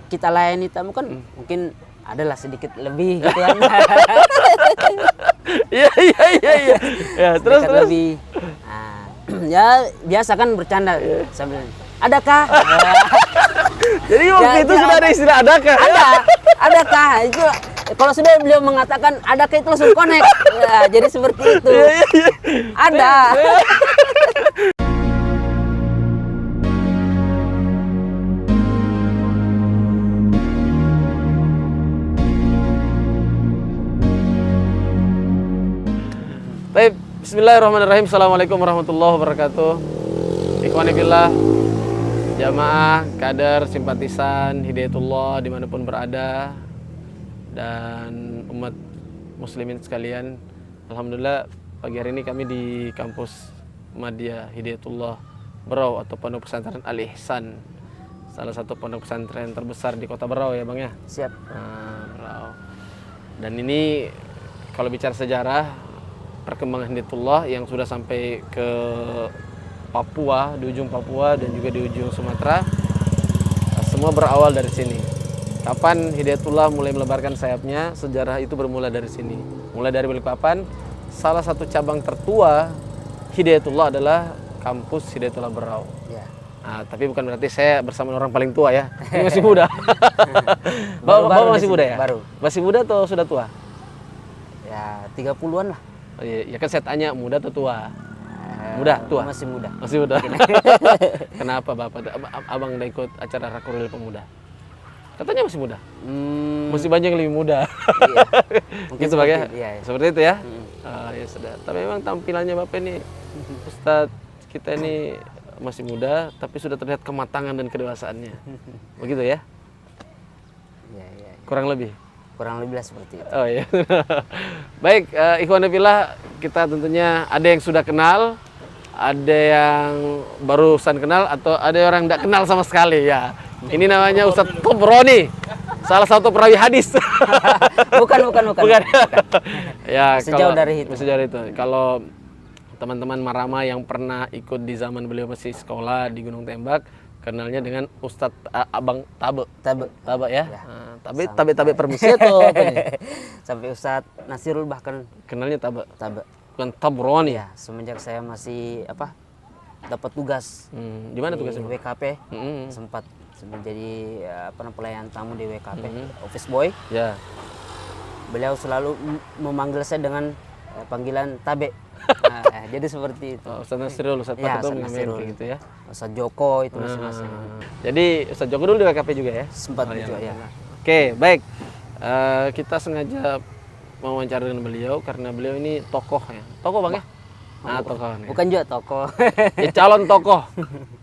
kita layani tamu kan mungkin adalah sedikit lebih gitu kan. Iya. Ya, terus. Lebih. Nah, ya biasa kan bercanda sambil adakah? Jadi waktu itu sudah ada istilah adakah? Adakah? Itu kalau sudah beliau mengatakan adakah itu langsung connect. Ya, jadi seperti itu. Iya. Ada. Baik, bismillahirrahmanirrahim. Assalamualaikum warahmatullahi wabarakatuh. Ikhwani fillah, jamaah, kader, simpatisan, hidayatullah dimanapun berada, dan umat muslimin sekalian. Alhamdulillah pagi hari ini kami di kampus Madya Hidayatullah Berau atau Pondok Pesantren Al-Ihsan, salah satu pondok pesantren terbesar di kota Berau ya Bang ya. Siap. Berau. Dan ini kalau bicara sejarah perkembangan Hidayatullah yang sudah sampai ke Papua, di ujung Papua dan juga di ujung Sumatera, semua berawal dari sini. Kapan Hidayatullah mulai melebarkan sayapnya? Sejarah itu bermula dari sini. Mulai dari Balikpapan, salah satu cabang tertua Hidayatullah adalah kampus Hidayatullah Berau. Ya. Nah, tapi bukan berarti saya bersama orang paling tua ya. Ini masih muda. Bapak masih muda ya? Baru. Masih muda atau sudah tua? Ya 30-an lah. Oh, iya, kan saya tanya muda atau tua? Muda, tua? Masih muda. Masih muda. Kenapa Bapak? Abang udah ikut acara Rakorwil Pemuda? Katanya masih muda. Masih banyak yang lebih muda. Iya. Mungkin Gitu Bang ya? iya. Seperti itu ya? Ya sudah. Tapi memang tampilannya Bapak ini, Ustadz kita ini masih muda, tapi sudah terlihat kematangan dan kedewasaannya. Begitu ya? Iya. Kurang lebih? Kurang lebih lah seperti itu. Oh iya. Baik, ikhwan fillah, kita tentunya ada yang sudah kenal, ada yang barusan kenal, atau ada orang tidak kenal sama sekali ya. Ini namanya Ustadz Tobroni, salah satu perawi hadis. Bukan. Ya, Sejauh dari itu. Sejauh itu. Kalau teman-teman Marama yang pernah ikut di zaman beliau masih sekolah di Gunung Tembak, kenalnya dengan Ustadz Abang Tabe ya. Tabe permisi atau apa nih? Sampai Ustadz Nasirul bahkan Kenalnya Tabe. Bukan Tobroni. Ya, semenjak saya masih dapat tugas Di mana di tugasnya? WKP, sempat menjadi pelayan tamu di WKP, office boy. Ya. Beliau selalu memanggil saya dengan panggilan Tabe. Nah, jadi seperti itu. Ustadz Nasirul, Ustadz Ya, Pak Ketua Ustadz Nasirul. kayak gitu ya. Ustadz Joko itu masing-masing. Jadi Ustadz Joko dulu di WKP juga ya? Sempat juga ya. Oke, baik. Kita sengaja wawancara dengan beliau karena beliau ini tokoh ya. Tokoh Bang ya? Nah, tokoh nih. Bukan juga tokoh. Ya, calon tokoh.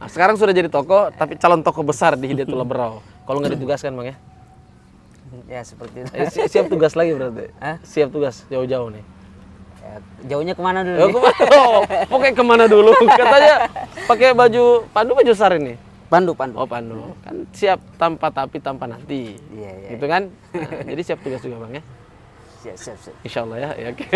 Nah, sekarang sudah jadi tokoh, tapi calon tokoh besar di Hidayatullah Berau. Kalau nggak ditugaskan Bang ya? Ya seperti itu. Siap tugas lagi berarti? Hah? Siap tugas jauh-jauh nih? Ya, jauhnya kemana dulu? Ya, pokoknya kemana dulu? Katanya pakai baju sar ini. Pandu. Oh, Pandu. Kan siap tanpa tapi tanpa nanti. Iya. Gitu kan? Nah, jadi siap tugas juga Bang ya? Siap. Insya Allah ya. Oke.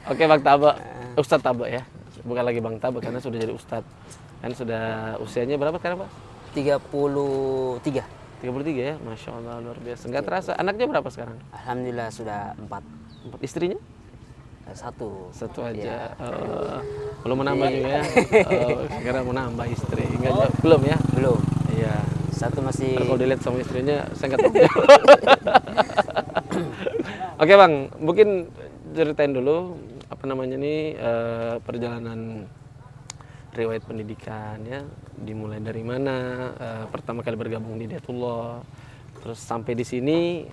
Oke Bang Tabe. Ustadz Tabe ya. Bukan lagi Bang Tabe karena sudah jadi Ustadz. Kan sudah usianya berapa sekarang Pak? 33. 33 ya? Masya Allah luar biasa. Nggak terasa. Anaknya berapa sekarang? Alhamdulillah sudah 4. Istrinya? 1. Satu aja. Ya. Belum menambah juga ya? Sekarang mau nambah istri. Enggak, belum ya? Belum. Iya. 1 masih. Kalau dilihat sama istrinya, saya nggak tahu. Oke Bang, mungkin ceritain dulu apa namanya nih perjalanan riwayat pendidikan ya, dimulai dari mana, pertama kali bergabung di Hidayatullah, terus sampai di sini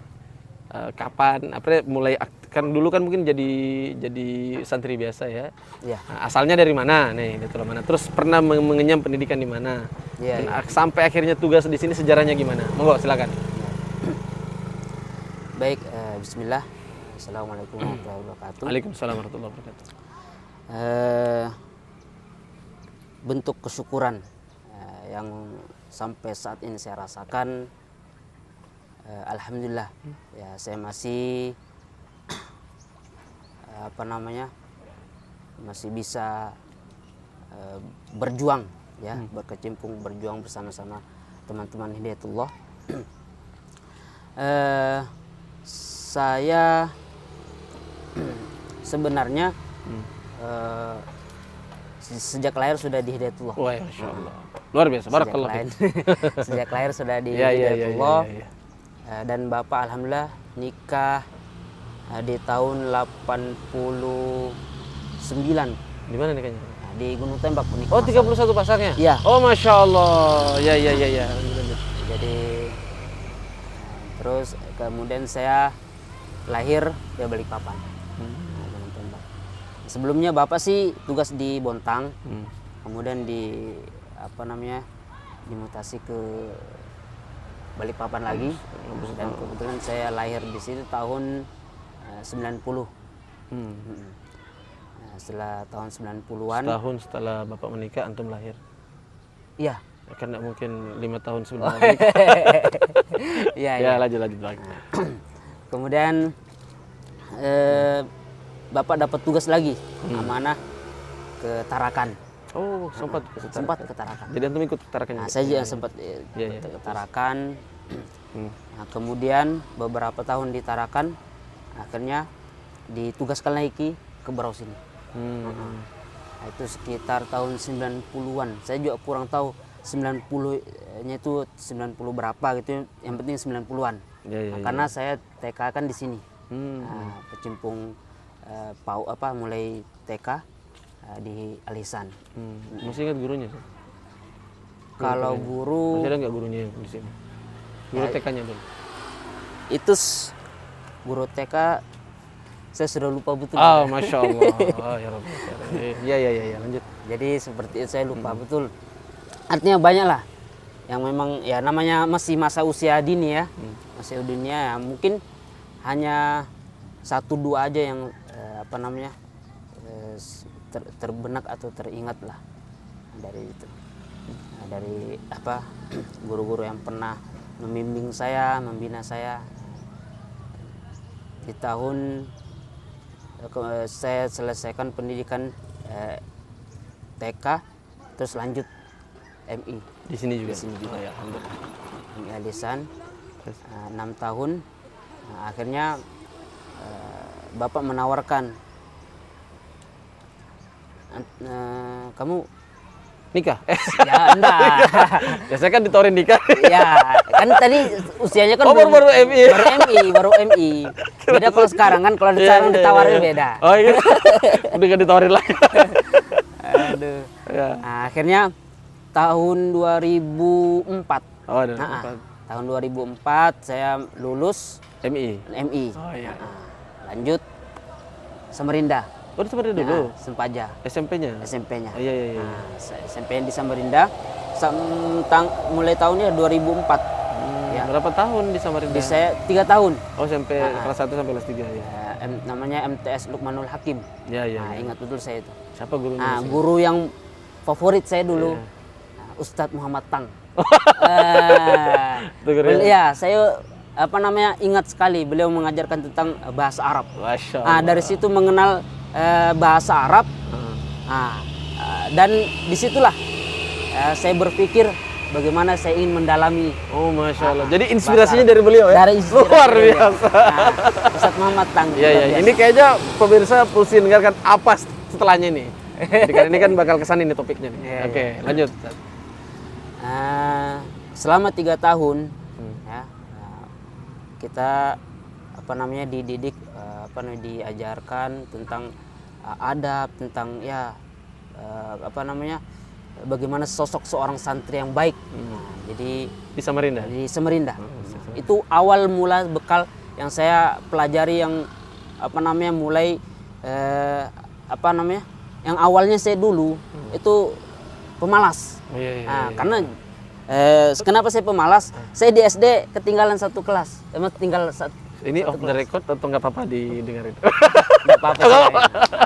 kapan, mulai kan dulu kan mungkin jadi santri biasa ya. Iya. Nah, asalnya dari mana nih, Hidayatullah mana, terus pernah mengenyam pendidikan di mana, Iya. sampai akhirnya tugas di sini sejarahnya gimana, monggo silakan. Baik, bismillah. Assalamualaikum warahmatullahi wabarakatuh. Waalaikumsalam warahmatullahi wabarakatuh. Bentuk kesyukuran yang sampai saat ini saya rasakan, alhamdulillah ya, saya masih masih bisa berjuang ya, berkecimpung berjuang bersama-sama teman-teman Hidayatullah. Saya sebenarnya sejak lahir sudah di Hidayatullah. Wah, Masya Allah. Luar biasa, barakallah. Sejak lahir sudah di Ya, ya, ya, Hidayatullah. ya, ya. Dan Bapak alhamdulillah nikah di tahun 89 Di mana nikahnya? di Gunung Tembak nikah. Oh, 31 pasarnya? Iya. Oh, Masya Allah. Ya, ya, ya, ya. Lanjut, lanjut. Jadi terus kemudian saya lahir di Balikpapan. Gunung Tembak. Sebelumnya Bapak sih tugas di Bontang. Kemudian dimutasi ke Balikpapan lagi. Dan kebetulan saya lahir di situ tahun 90. Nah, setelah tahun 90-an. Setahun setelah Bapak menikah, antum lahir? Iya. Karena mungkin 5 tahun sebelum menikah. Iya, Ya, iya. lanjut lagi. Kemudian Bapak dapat tugas lagi, amanah ke Tarakan. Oh, sempat ke Tarakan. Sempat ke Tarakan. Jadi antum ikut Tarakan? Nah, saya juga sempat Iya, iya. ke Tarakan. Nah, kemudian beberapa tahun di Tarakan, akhirnya ditugaskan lagi ke Berau sini. Nah, itu sekitar tahun 90-an. Saya juga kurang tahu 90-nya itu 90 berapa gitu. Yang penting 90-an. Ya, ya, Nah, ya. karena saya TK kan di sini. Nah, kecimpung mulai TK di Alisan. Masih ingat gurunya? Kalau guru Masih ada nggak gurunya yang di sini? Guru TK-nya belum? itu guru TK saya sudah lupa betul. Ah, Masya Allah. Oh, ya Rabbi. Ya, ya, ya, ya. Lanjut. Jadi seperti itu saya lupa betul. Artinya banyak lah yang memang ya namanya masih masa usia dini ya. Masih dunia ya, mungkin hanya 1-2 aja yang terbenak atau teringat lah dari itu. Nah, dari guru-guru yang pernah membimbing saya, membina saya. Di tahun saya selesaikan pendidikan TK, terus lanjut MI. Di sini juga? Di sini juga. Oh, ya, alhamdulillah. MI Alisan 6 tahun. Nah, akhirnya Bapak menawarkan, kamu Nikah? ya enggak. Ya, saya kan ditawarin nikah. Ya kan tadi usianya kan baru MI. baru MI. Beda kalau sekarang kan, kalau sekarang ditawarin beda. Oh iya. Udah gak ditawarin lagi. Aduh. Ya. Nah, akhirnya tahun 2004. Oh, ada. Tahun 2004 saya lulus MI. MI. Oh iya. Lanjut Samarinda. Oh, di Samarinda dulu. Sempaja. SMP-nya? SMP-nya. Oh, iya, iya, iya. Nah, SMP di Samarinda mulai tahunnya 2004. Ya. Berapa tahun di Samarinda? Di saya 3 tahun. Oh, SMP kelas 1 sampai kelas 3 ya. Namanya MTS Lukmanul Hakim. Ya, ya. Nah, ingat betul saya itu. Siapa gurunya? Nah, di sini? guru yang favorit saya dulu, Ustadz Muhammad Tang. Ya, saya ingat sekali beliau mengajarkan tentang bahasa Arab. Masya Nah, Allah. dari situ mengenal bahasa Arab. Dan disitulah saya berpikir bagaimana saya ingin mendalami. Oh, Masya Allah. Jadi inspirasinya dari beliau ya? Dari inspirasi luar beliau. biasa. Nah, Ustadz Muhammad Tang. Iya, iya. Ini kayaknya pemirsa pulsi dengarkan apa setelahnya nih. Jadi kan ini kan bakal kesan ini topiknya nih. Iya, Oke, iya. lanjut. Selama 3 tahun ya, kita dididik, diajarkan tentang adab, tentang bagaimana sosok seorang santri yang baik. Jadi Di Samarinda? di Samarinda. Itu awal mula bekal yang saya pelajari, yang mulai yang awalnya saya dulu itu pemalas. Oh, iya, iya, Nah, iya. karena kenapa saya pemalas? Saya di SD ketinggalan 1 kelas. Emang tinggal Ini off the record atau nggak apa-apa didengarin? Enggak apa-apa saja.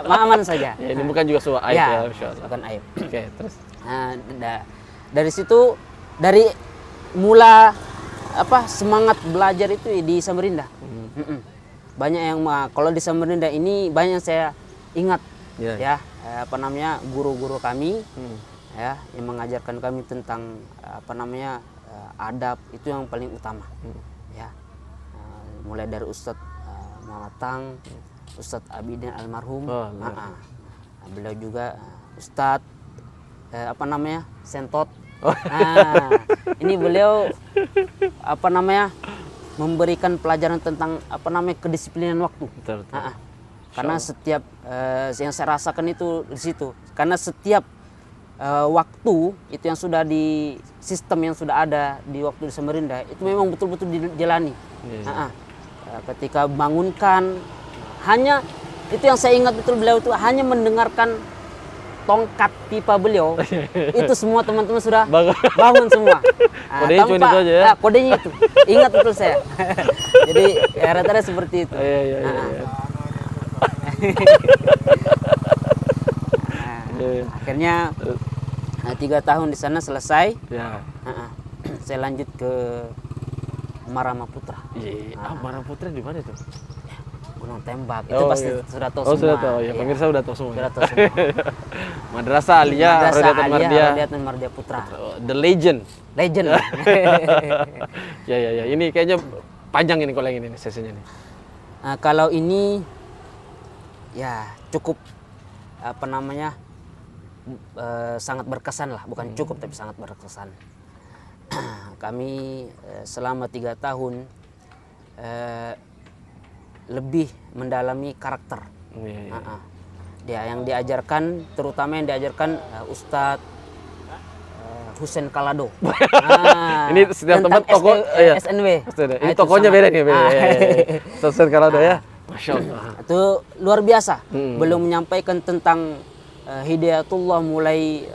Aman saja. Ya, ini bukan juga sebuah aib ya, Masya Allah. bukan aib. Oke, terus? Nah, dari situ, dari mula semangat belajar itu di Samarinda. Banyak yang kalau di Samarinda ini banyak saya ingat Ya. ya, guru-guru kami ya, yang mengajarkan kami tentang adab, itu yang paling utama. Ya. Mulai dari Ustadz Muhammad Tang, Ustadz Abidin almarhum. Beliau juga Ustadz Sentot. Ini beliau memberikan pelajaran tentang kedisiplinan waktu. Betul. Karena setiap yang saya rasakan itu di situ. Karena setiap waktu itu yang sudah di sistem yang sudah ada di waktu di Samarinda itu memang betul-betul dijalani. Ketika bangunkan, hanya itu yang saya ingat betul, beliau itu hanya mendengarkan tongkat pipa beliau itu semua teman-teman sudah bangun semua. Kodenya cuma itu aja ya? Kodenya itu ingat betul saya. Jadi rata-rata seperti itu. Akhirnya 3 tahun di sana selesai. Saya lanjut ke Marama Putra. Marama Putra di mana itu? Gunung Tembak. Itu pasti sudah tahu semua. Sudah tahu ya. Pemirsa sudah tahu semua. Sudah tahu semua. Madrasah Aliyah Rodiatun Mardia Putra. The legend. Legend. Ya. Ini kayaknya panjang ini kalau yang ini sesinya nih. Kalau ini ya cukup sangat berkesan lah, bukan cukup tapi sangat berkesan. Kami selama 3 tahun lebih mendalami karakter. Dia yang diajarkan, terutama yang diajarkan Ustadz Husein Kalado. Ini setiap tempat toko SNW. Ini tokonya beda nih. Husein Kalado ya. Masya Allah. Itu luar biasa. Belum menyampaikan tentang Hidayatullah, mulai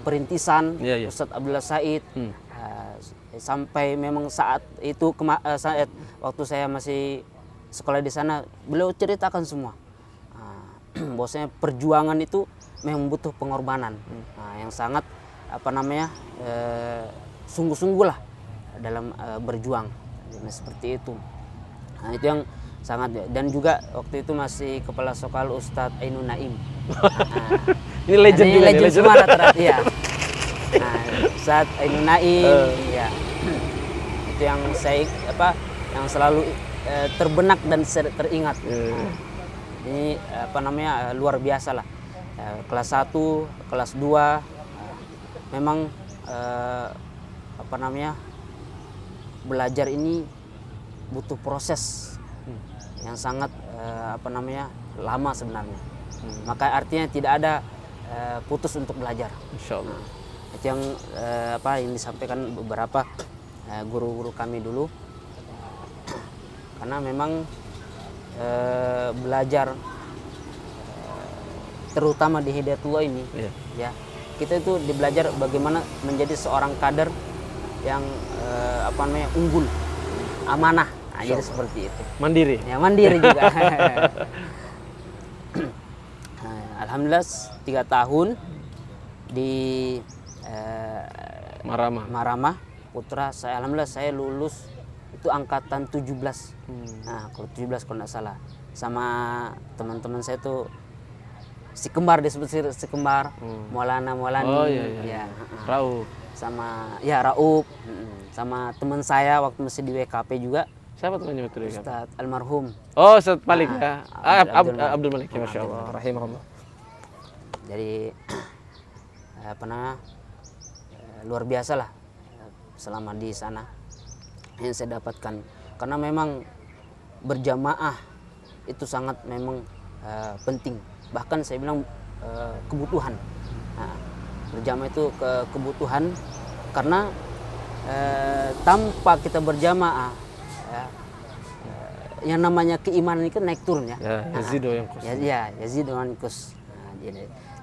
perintisan Ustadz Abdullah Said. Sampai memang saat itu saat waktu saya masih sekolah di sana, beliau ceritakan semua. Bahwasanya perjuangan itu memang butuh pengorbanan. Yang sangat sungguh-sungguh lah dalam berjuang. Seperti itu. Itu yang sangat, dan juga waktu itu masih kepala Sokal Ustadz Ainun Naim. Ini legend juga. Legend semua rata-rata. Iya. Ustadz Ainun Naim, ya. Itu yang saya yang selalu terbenak dan teringat. Ini luar biasa lah. Kelas 1, kelas 2 memang belajar ini butuh proses yang sangat lama sebenarnya. Maka artinya tidak ada putus untuk belajar. Insyaallah. Itu yang yang disampaikan beberapa guru-guru kami dulu. Karena memang belajar terutama di Hidayatullah ini, ya, kita itu belajar bagaimana menjadi seorang kader yang unggul, amanah. Jadi seperti itu. Mandiri. Ya, mandiri juga. Alhamdulillah 3 tahun di Marama Putra. Alhamdulillah saya lulus itu angkatan 17. Kalau 17 kalau nggak salah. Sama teman-teman saya tuh si kembar, disebut si kembar, Maulana Maulani. Ya. Raub. Sama Raub. Sama teman saya waktu masih di WKP juga. Siapa temannya betul ya? Ustadz almarhum. Oh, Ustadz Malik ya. Abdul Malik, Masya Allah. Rahimahullah. Jadi luar biasa lah selama di sana yang saya dapatkan. Karena memang berjamaah itu sangat memang penting. Bahkan saya bilang kebutuhan. Berjamaah itu kebutuhan, karena tanpa kita berjamaah, yang namanya keimanan itu naik turun ya. Yazidu yang kus. Yazidu yang kus.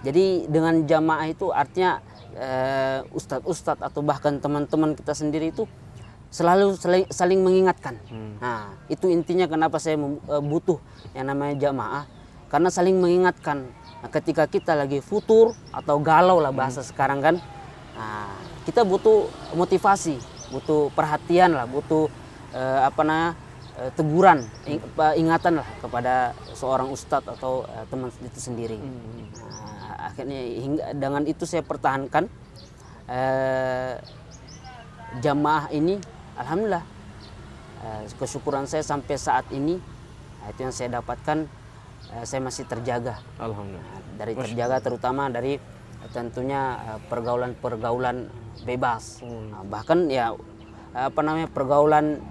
Jadi dengan jamaah itu artinya ustadz-ustadz atau bahkan teman-teman kita sendiri itu selalu saling mengingatkan. Itu intinya kenapa saya butuh yang namanya jamaah, karena saling mengingatkan. Ketika kita lagi futur atau galau lah bahasa sekarang kan, kita butuh motivasi, butuh perhatian lah, butuh teguran, ingatan lah kepada seorang ustadz atau teman itu sendiri. akhirnya hingga dengan itu saya pertahankan jamaah ini. Alhamdulillah, kesyukuran saya sampai saat ini, itu yang saya dapatkan, saya masih terjaga. Alhamdulillah. Dari terjaga terutama dari tentunya pergaulan-pergaulan bebas. Bahkan ya pergaulan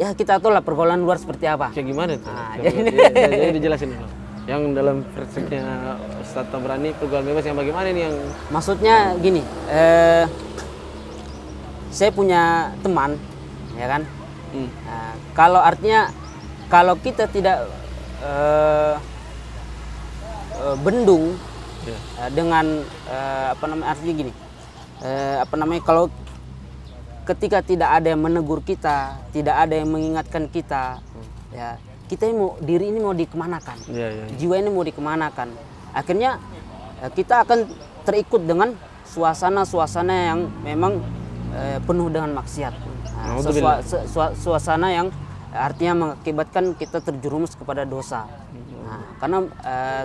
ya kita tahu lah pergaulan luar seperti apa. Kayak gimana tuh? Jadi dijelasin dulu. Yang dalam persepsinya Ustadz Tabrani pergaulan bebas yang bagaimana nih yang maksudnya gini, saya punya teman, ya kan? Kalau artinya kalau kita tidak bendung dengan artinya gini, kalau ketika tidak ada yang menegur kita, tidak ada yang mengingatkan kita, ya kita diri ini mau dikemanakan, jiwa ini mau dikemanakan. Akhirnya kita akan terikut dengan suasana-suasana yang memang penuh dengan maksiat, suasana yang artinya mengakibatkan kita terjerumus kepada dosa. Karena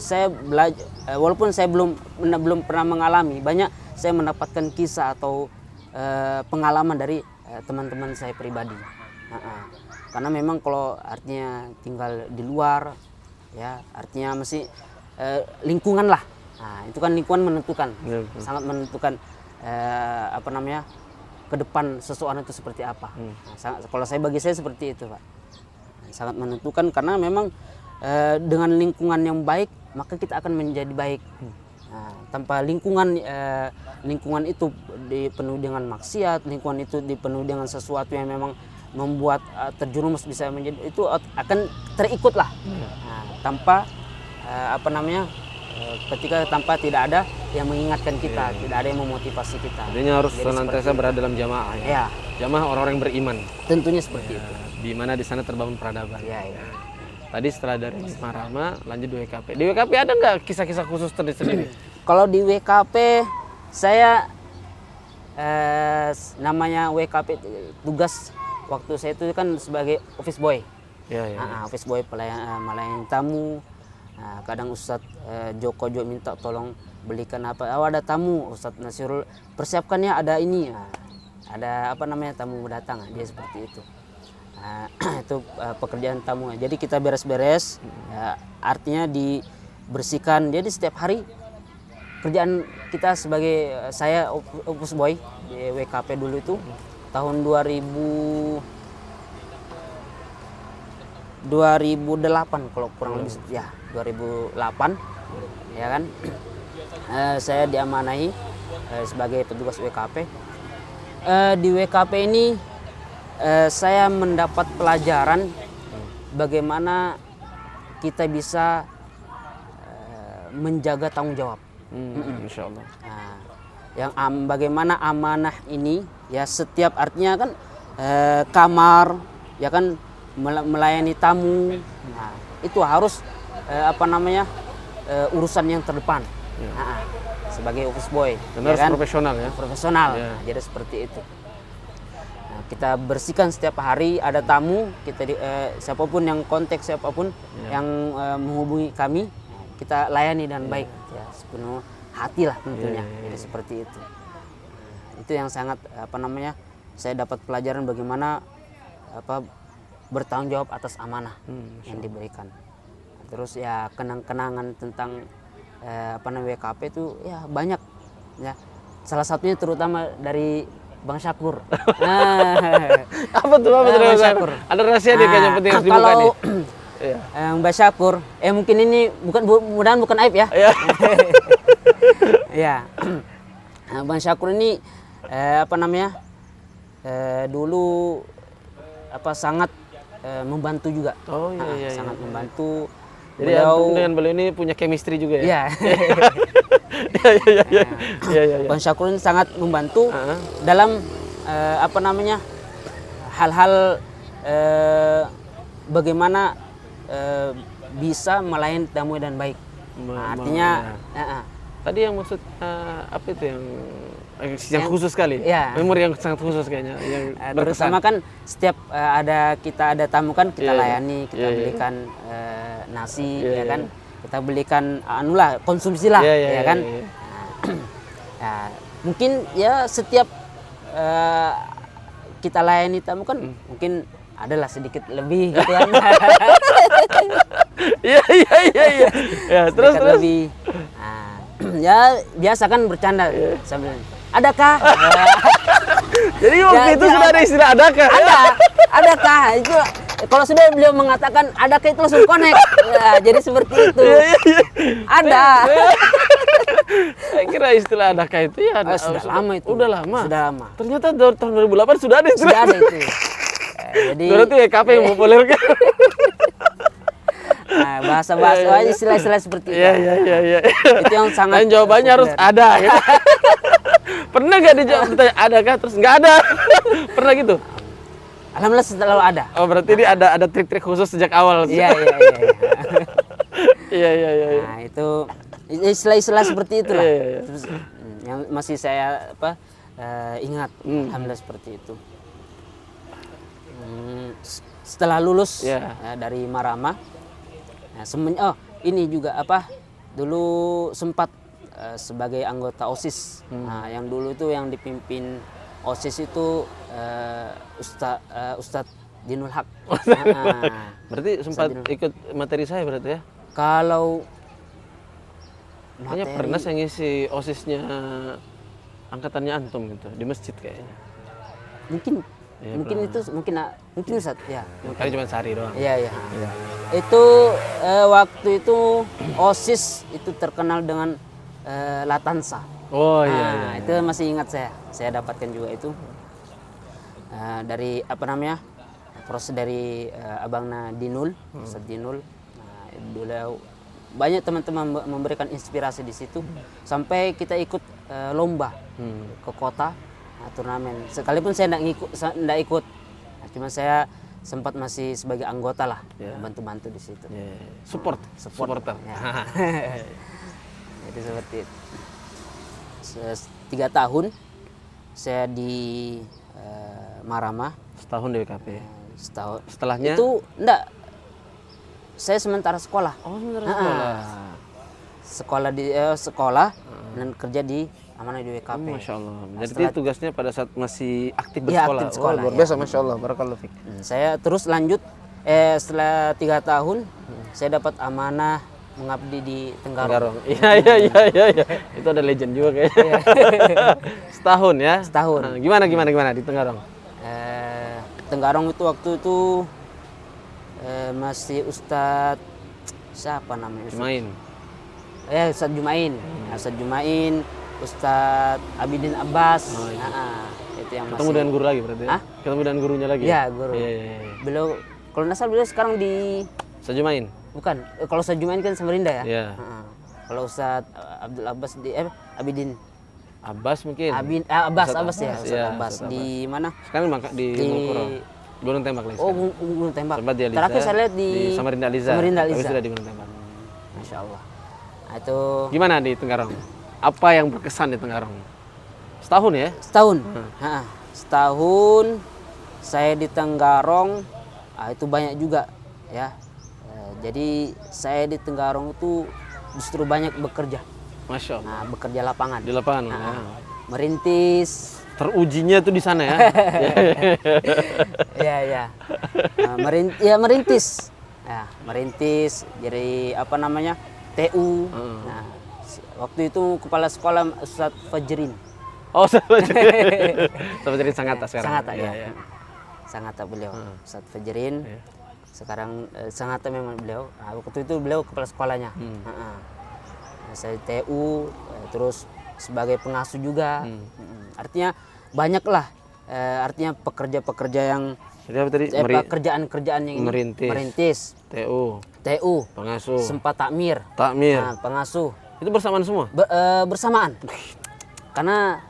saya belajar, walaupun saya belum pernah mengalami, banyak saya mendapatkan kisah atau pengalaman dari teman-teman saya pribadi. Karena memang kalau artinya tinggal di luar, ya artinya masih lingkungan lah. Nah, itu kan lingkungan menentukan, sangat menentukan ke depan seseorang itu seperti apa. Kalau bagi saya seperti itu, Pak. Sangat menentukan karena memang dengan lingkungan yang baik maka kita akan menjadi baik. Tanpa lingkungan itu dipenuhi dengan maksiat, lingkungan itu dipenuhi dengan sesuatu yang memang membuat terjerumus bisa menjadi, itu akan terikut lah. Tanpa ketika tanpa tidak ada yang mengingatkan kita, tidak ada yang memotivasi kita. Artinya harus senantiasa berada dalam jamaah ya. Jamaah orang-orang yang beriman. Tentunya seperti itu. Di mana di sana terbangun peradaban. Ya. Tadi setelah dari Marama lanjut di WKP. Di WKP ada nggak kisah-kisah khusus tersendiri? Kalau di WKP saya namanya WKP tugas waktu saya itu kan sebagai office boy. Office boy melayani tamu. Kadang Ustadz Joko juga minta tolong belikan apa. Ada tamu, Ustadz Nasirul persiapkannya ada ini. Ada tamu datang. Dia seperti itu. Itu pekerjaan tamu. Jadi kita beres-beres, artinya dibersihkan. Jadi setiap hari kerjaan kita sebagai saya office boy di WKP dulu itu tahun 2008 kalau kurang lebih ya 2008 ya kan. Saya diamanahi sebagai petugas WKP. Di WKP ini saya mendapat pelajaran bagaimana kita bisa menjaga tanggung jawab. Insya Allah. Yang bagaimana amanah ini ya, setiap artinya kan kamar ya kan melayani tamu. Itu harus urusan yang terdepan. Sebagai office boy dan ya harus kan? Profesional ya. Profesional. Jadi seperti itu. Kita bersihkan setiap hari, ada tamu, kita siapapun yang kontak, siapapun yang menghubungi kami, kita layani dengan baik ya, sepenuh hati lah tentunya. Jadi seperti itu. Itu yang sangat saya dapat pelajaran bagaimana bertanggung jawab atas amanah yang diberikan. Terus ya kenang-kenangan tentang WKP itu ya banyak ya. Salah satunya terutama dari Bang Syakur. Apa tuh Bang Syakur? Ada rahasia nih kayaknya penting harus dibuka nih. Bang Syakur, mungkin ini mudah-mudahan bukan aib ya. Ya. Bang Syakur ini dulu sangat membantu juga. Sangat membantu. Jadi dengan beliau ini punya chemistry juga ya. Bang Syakur ini sangat membantu dalam hal-hal bagaimana bisa melayani tamu dan baik. Artinya tadi yang maksud apa itu yang khusus sekali, memori yang sangat khusus kayaknya. Terutama kan setiap kita ada tamu kan kita layani, kita belikan nasi ya kan. kita belikan anulah konsumsi lah, Iya, iya, ya iya, kan. iya. Ya, mungkin ya setiap kita layani tamu kan mungkin adalah sedikit lebih gitu kan. Iya. Ya, terus Sedikit lebih. Nah, ya biasa kan bercanda sambil adakah? Jadi waktu Ya, itu ya, sudah ada istilah adakah? Adakah itu kalau sudah beliau mengatakan adakah itu langsung connect. Ya, jadi seperti itu. Iya. Ada. Saya kira istilah adakah itu ya Sudah lama itu. Udah lama. Sudah lama. Ternyata tahun 2008 sudah ada istilah. Sudah ada itu. Jadi Berarti WKP yang populerkan. nah, bahasa-bahasa istilah-istilah seperti itu. Iya. Itu yang sangat Dan jawabannya harus populer. ada gitu. Pernah gak dijawab ditanya adakah terus nggak ada? Pernah gitu? Alhamdulillah selalu ada. Oh, berarti ini ada trik-trik khusus sejak awal. Iya. Iya. Nah, itu istilah-istilah seperti itulah. Iya. Terus, yang masih saya ingat. Alhamdulillah seperti itu. Setelah lulus Iya. ya, dari Marama, ini juga dulu sempat sebagai anggota OSIS. Nah, yang dulu itu yang dipimpin OSIS itu Ustadz Dinul Haq. Berarti sempat ikut materi saya berarti ya? Kalau Kayaknya pernah saya ngisi OSISnya angkatannya antum gitu di masjid kayaknya. mungkin Ustadz ya. Kali cuma sehari doang. Iya. Itu waktu itu OSIS itu terkenal dengan Latansa. Oh iya. Itu masih ingat saya dapatkan juga itu dari proses dari abangna Dinul, Ustadz Dinul. Nah, beliau banyak teman-teman memberikan inspirasi di situ sampai kita ikut lomba ke kota, turnamen. Sekalipun saya tidak ikut, cuma saya sempat masih sebagai anggota lah, bantu-bantu di situ. Supporter. Ya. Jadi seperti itu. 3 tahun saya di Marama. Setahun di WKP. Setahun. Setelahnya? Itu enggak. Saya sementara sekolah. Oh, sementara sekolah. Sekolah dan kerja di Amanah di WKP. Masya Allah. Jadi tugasnya pada saat masih aktif Iya, bersekolah. aktif sekolah, luar biasa, Masya Allah. Barakallahu fiik. Saya terus lanjut. Setelah 3 tahun, saya dapat amanah mengabdi di Tenggarong. Iya. Itu ada legend juga kayaknya. Setahun ya? Setahun. Nah, gimana di Tenggarong? Tenggarong itu waktu itu masih Ustadz siapa namanya? Jumain. Ustadz Jumain. Ustadz Jumain, Ustadz Abidin Abbas. Itu yang Ketemu masih. dengan guru lagi berarti ya? Ketemu dengan gurunya lagi? Iya, guru. Iya. Beliau, kalau nggak salah beliau sekarang di Sejumain? bukan. Kalau Ustadz Jumain kan Samarinda ya. Iya. Kalau Ustadz Abdul Abbas di Abidin. Abbas mungkin? Abbas ya. Iya, Ustadz Abbas. Ustadz Di mana? Sekarang di Mangkuro. Gunung Tembak lagi. Oh, Gunung Tembak. Sempat di Aliza. Terakhir saya lihat di Samarinda Aliza. Samarinda Tapi Aliza. sudah di Gunung Tembak. Masya Allah. Nah, itu Gimana di Tenggarong? Apa yang berkesan di Tenggarong? Setahun ya? setahun. Setahun saya di Tenggarong. Itu banyak juga ya. Jadi saya di Tenggarong itu justru banyak bekerja. Masya Allah. Bekerja lapangan. Di lapangan. Merintis. Terujinya tuh di sana ya? Iya. Merintis. Ya, merintis jadi TU. Nah, waktu itu kepala sekolah Ustadz Fajrin. Oh, Ustadz Fajrin Sangatta sekarang. Sangatta ya. Iya. Sangatta beliau. Ustadz Fajrin. Sekarang Sangatta memang beliau. Waktu itu beliau kepala sekolahnya. Saya TU, terus sebagai pengasuh juga. Artinya banyaklah. Artinya pekerja-pekerja yang kerjaan-kerjaan yang merintis, TU, pengasuh, sempat takmir, pengasuh. Itu bersamaan semua? Bersamaan. Karena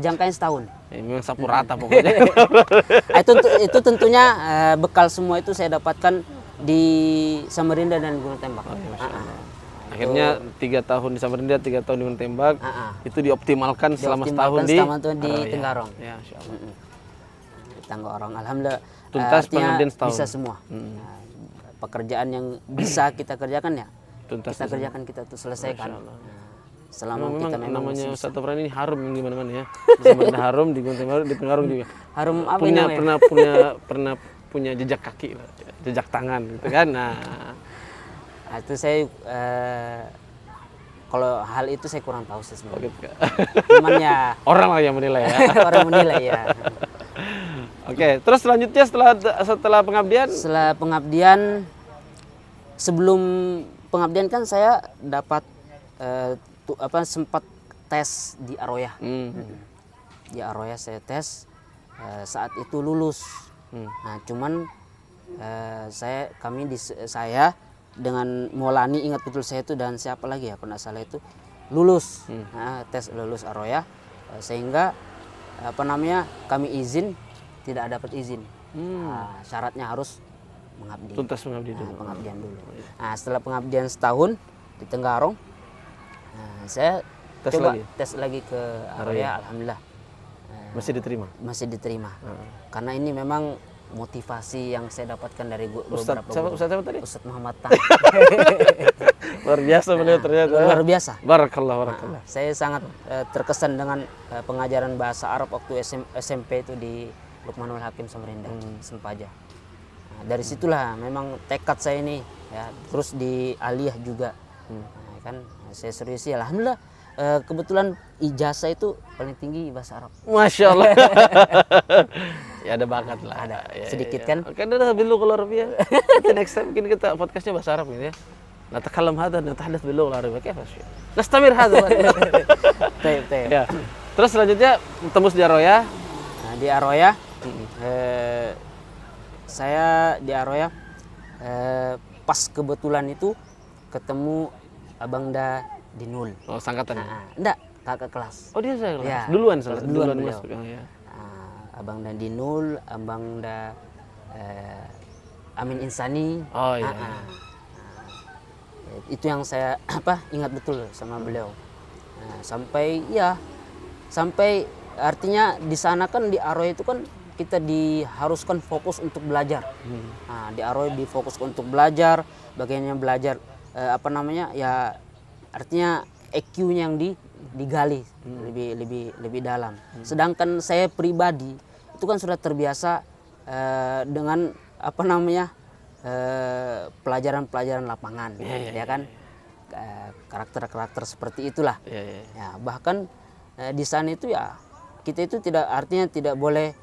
jangkanya setahun. Memang sapu rata pokoknya. Itu tentunya bekal semua itu saya dapatkan di Samarinda dan Gunung Tembak. Akhirnya 3 tahun di Samarinda, 3 tahun di Gunung Tembak. Itu dioptimalkan selama setahun di Tenggarong. Ya, Masya Allah. Tenggarong, alhamdulillah. Tuntas Artinya pengabdian setahun. bisa semua. Pekerjaan yang bisa kita kerjakan ya Tuntas kita di sana. kerjakan, kita tuh selesaikan. Masya Allah. Nah, selama Memang kita memang namanya masih Ustaz Tafrani ini harum di mana-mana ya. Di Samarinda harum, di Gunung Tenggarong, di Tenggarong juga. harum apa ini namanya? Pernah punya jejak kaki lah, jejak tangan gitu kan. Nah, Itu saya kalau hal itu saya kurang tahu sih sebenarnya. gitu. Cuman ya Orang lah yang menilai ya. orang menilai ya. Oke, terus selanjutnya setelah pengabdian, Setelah pengabdian, sebelum pengabdian kan saya dapat sempat tes di Aroya. Di Aroya saya tes, saat itu lulus. Nah, cuman saya dengan Maulani, ingat betul saya itu, dan siapa lagi ya, pernah salah itu lulus. Nah, tes lulus Aroya, sehingga kami izin tidak dapat izin. Nah, syaratnya harus mengabdi. tuntas mengabdi Nah, dulu. pengabdian dulu. Nah, setelah pengabdian setahun di Tenggarong, saya Tes coba lagi? tes lagi ke Aroya. Alhamdulillah Masih diterima. masih diterima. Karena ini memang motivasi yang saya dapatkan dari Ustaz beberapa siapa, guru. Ustaz siapa tadi? Ustaz Muhammad Tang. Luar biasa beliau ternyata. Luar biasa. Barakallah. Saya sangat terkesan dengan pengajaran bahasa Arab waktu SMP itu di Lukmanul Hakim Samarinda, Sempaja. Nah, dari situlah memang tekad saya ini ya, terus di aliyah juga. Nah, kan saya serius ya, alhamdulillah. Kebetulan ijazah itu paling tinggi bahasa Arab. Masya Allah. Ya ada bakat lah. Ada, Ya, sedikit ya. kan. Kan udah باللغة العربية. Kita next time mungkin kita podcastnya bahasa Arab gitu ya. نتكلم هذا نتحدث باللغة العربية كيف الشيء؟ نستمر هذا. Taib. Ya. Terus selanjutnya tembus di Aroya. Nah, di Aroya, saya di Aroya pas kebetulan itu ketemu Abangda Dinul. Oh, sangkatan. Enggak, kakak kelas. Oh, dia saya kelas. Ya, Duluan duluan beliau. masuk. Oh, ya. Abangda Dinul, Abangda Amin Insani. Oh iya. Itu yang saya ingat betul sama beliau. Nah, sampai artinya di sana kan di Aroya itu kan kita diharuskan fokus untuk belajar. Nah, di Aroya difokuskan untuk belajar, bagaimana belajar ya artinya EQ-nya yang digali lebih dalam. Sedangkan saya pribadi itu kan sudah terbiasa dengan pelajaran-pelajaran lapangan, ya kan, karakter-karakter seperti itulah. Ya, bahkan di sana itu ya kita itu tidak boleh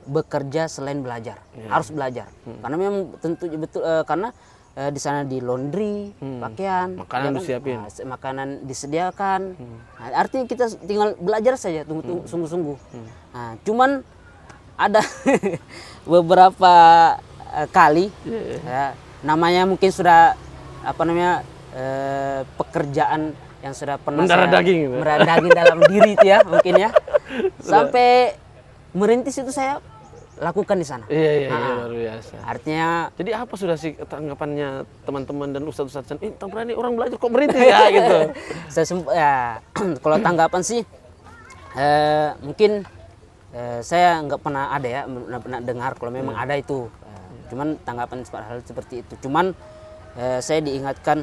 bekerja selain belajar, harus belajar. Karena memang tentu betul karena di sana di laundry, pakaian, makanan disiapin, makanan disediakan. Nah, artinya kita tinggal belajar saja, tunggu sungguh-sungguh. Nah, cuman ada beberapa kali, ya, namanya mungkin sudah pekerjaan yang sudah pernah mendarah daging dalam diri itu ya, mungkin ya, sampai merintis itu saya lakukan di sana. Iya, luar biasa. Artinya, jadi apa sudah sih tanggapannya teman-teman dan ustadz-ustadz? Tafrani orang belajar kok merintis ya gitu. Kalau tanggapan sih mungkin saya nggak pernah ada ya, pernah dengar kalau memang ada itu. Cuman tanggapan hal seperti itu. Cuman saya diingatkan